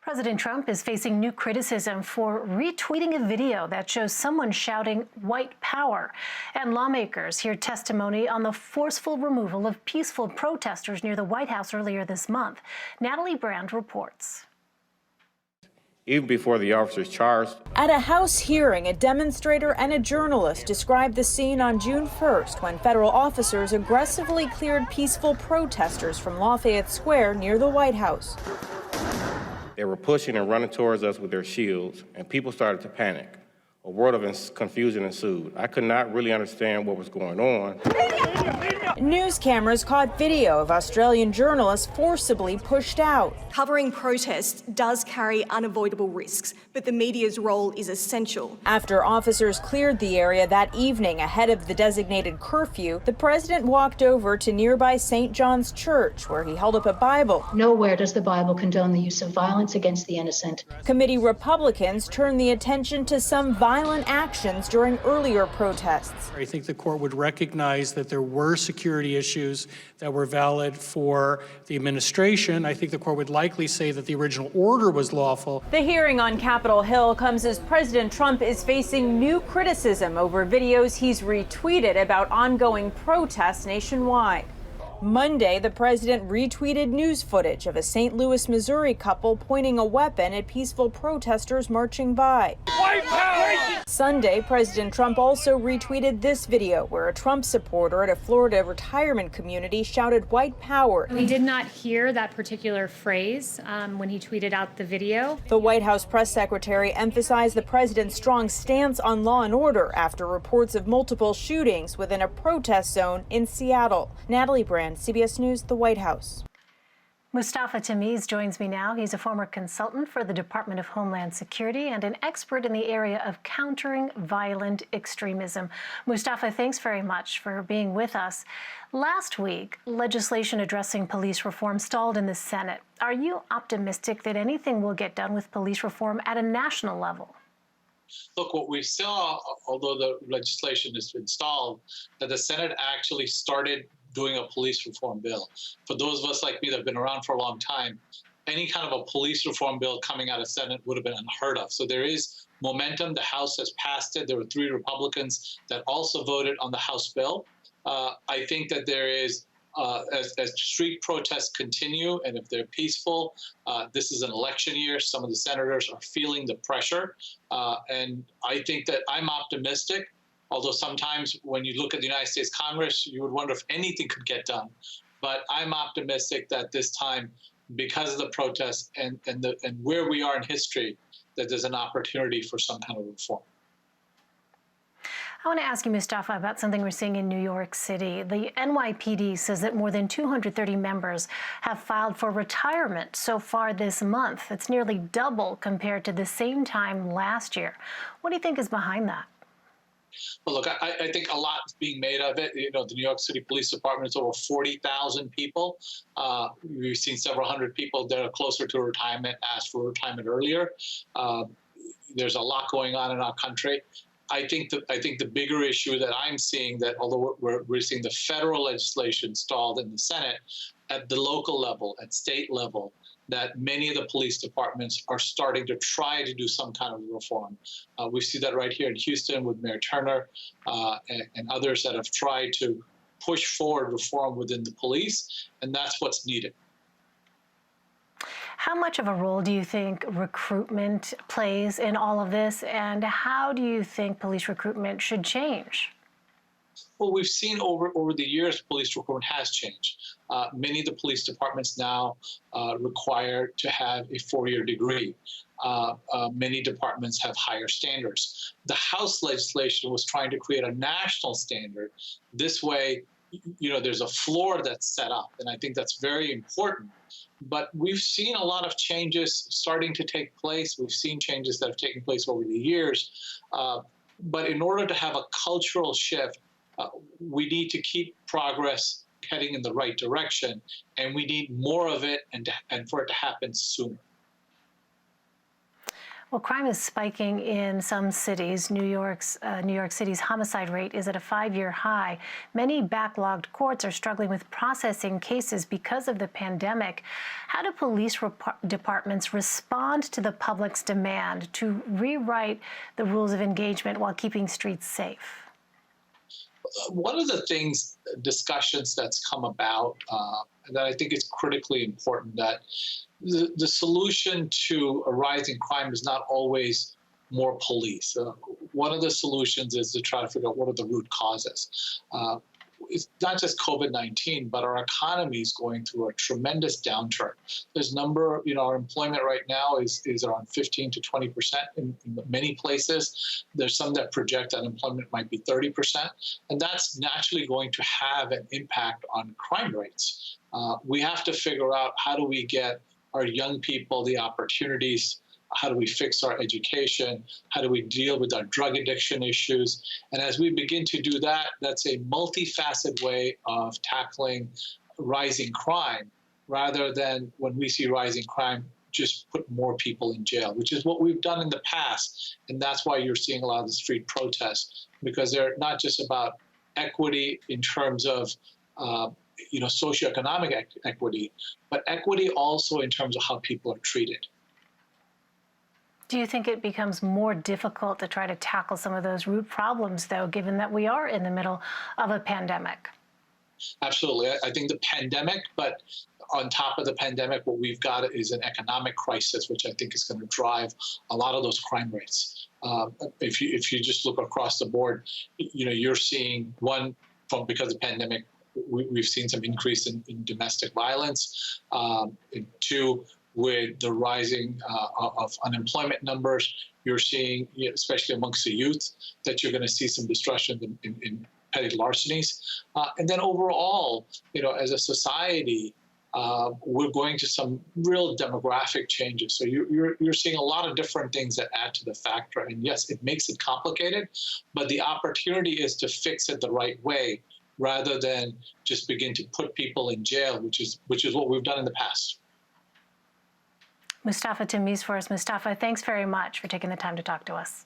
President Trump is facing new criticism for retweeting a video that shows someone shouting "white power." And lawmakers hear testimony on the forceful removal of peaceful protesters near the White House earlier this month. Natalie Brand reports. Even before the officers charged. At a House hearing, a demonstrator and a journalist described the scene on June 1st when federal officers aggressively cleared peaceful protesters from Lafayette Square near the White House. They were pushing and running towards us with their shields, and people started to panic. A world of confusion ensued. I could not really understand what was going on. News cameras caught video of Australian journalists forcibly pushed out. Covering protests does carry unavoidable risks, but the media's role is essential. After officers cleared the area that evening ahead of the designated curfew, the president walked over to nearby St. John's Church, where he held up a Bible. Nowhere does the Bible condone the use of violence against the innocent. Committee Republicans turned the attention to some violent actions during earlier protests. I think the court would recognize that there were security issues that were valid for the administration. I think the court would likely say that the original order was lawful. The hearing on Capitol Hill comes as President Trump is facing new criticism over videos he's retweeted about ongoing protests nationwide. Monday, the president retweeted news footage of a St. Louis, Missouri couple pointing a weapon at peaceful protesters marching by. White power! Sunday, President Trump also retweeted this video where a Trump supporter at a Florida retirement community shouted "white power." We did not hear that particular phrase when he tweeted out the video. The White House press secretary emphasized the president's strong stance on law and order after reports of multiple shootings within a protest zone in Seattle. Natalie Brand, CBS News, the White House. Mustafa Tameez joins me now. He's a former consultant for the Department of Homeland Security and an expert in the area of countering violent extremism. Mustafa, thanks very much for being with us. Last week, legislation addressing police reform stalled in the Senate. Are you optimistic that anything will get done with police reform at a national level? Look, what we saw, although the legislation has been stalled, that the Senate actually started doing a police reform bill. For those of us like me that have been around for a long time, any kind of a police reform bill coming out of Senate would have been unheard of. So there is momentum. The House has passed it. There were 3 Republicans that also voted on the House bill. I think that there is, as street protests continue, and if they're peaceful, this is an election year. Some of the senators are feeling the pressure. And I think that I'm optimistic. Although sometimes when you look at the United States Congress, you would wonder if anything could get done. But I'm optimistic that this time, because of the protests and where we are in history, that there's an opportunity for some kind of reform. I want to ask you, Mustafa, about something we're seeing in New York City. The NYPD says that more than 230 members have filed for retirement so far this month. That's nearly double compared to the same time last year. What do you think is behind that? Well, look, I think a lot is being made of it. You know, the New York City Police Department is over 40,000 people. We've seen several hundred people that are closer to retirement ask for retirement earlier. There's a lot going on in our country. I think the bigger issue that I'm seeing, that although we're seeing the federal legislation stalled in the Senate, at the local level, at state level, that many of the police departments are starting to try to do some kind of reform. We see that right here in Houston with Mayor Turner and others that have tried to push forward reform within the police, and that's what's needed. How much of a role do you think recruitment plays in all of this, and how do you think police recruitment should change? Well, we've seen over the years, police recruitment has changed. Many of the police departments now require to have a 4-year degree. Many departments have higher standards. The House legislation was trying to create a national standard. This way, you know, there's a floor that's set up, and I think that's very important. But we've seen a lot of changes starting to take place. We've seen changes that have taken place over the years. But in order to have a cultural shift, we need to keep progress heading in the right direction, and we need more of it and for it to happen sooner. Well, crime is spiking in some cities. New York City's homicide rate is at a 5-year high. Many backlogged courts are struggling with processing cases because of the pandemic. How do police departments respond to the public's demand to rewrite the rules of engagement while keeping streets safe? One of the discussions that's come about that I think is critically important, that the solution to a rising crime is not always more police. One of the solutions is to try to figure out what are the root causes. It's not just COVID-19, but our economy is going through a tremendous downturn. There's our employment right now is around 15 to 20% in many places. There's some that project unemployment might be 30%, and that's naturally going to have an impact on crime rates. We have to figure out, how do we get our young people the opportunities? How do we fix our education? How do we deal with our drug addiction issues? And as we begin to do that, that's a multifaceted way of tackling rising crime, rather than, when we see rising crime, just put more people in jail, which is what we've done in the past. And that's why you're seeing a lot of the street protests, because they're not just about equity in terms of socioeconomic equity, but equity also in terms of how people are treated. Do you think it becomes more difficult to try to tackle some of those root problems, though, given that we are in the middle of a pandemic? Absolutely. I think the pandemic, but on top of the pandemic, what we've got is an economic crisis, which I think is going to drive a lot of those crime rates. If you just look across the board, you're seeing, because of the pandemic, we've seen some increase in domestic violence. And two, with the rising of unemployment numbers, you're seeing, especially amongst the youth, that you're going to see some destruction in petty larcenies. And then overall, as a society, we're going to some real demographic changes. So you're seeing a lot of different things that add to the factor. And yes, it makes it complicated, but the opportunity is to fix it the right way, rather than just begin to put people in jail, which is what we've done in the past. Mustafa Tameez for us. Mustafa, thanks very much for taking the time to talk to us.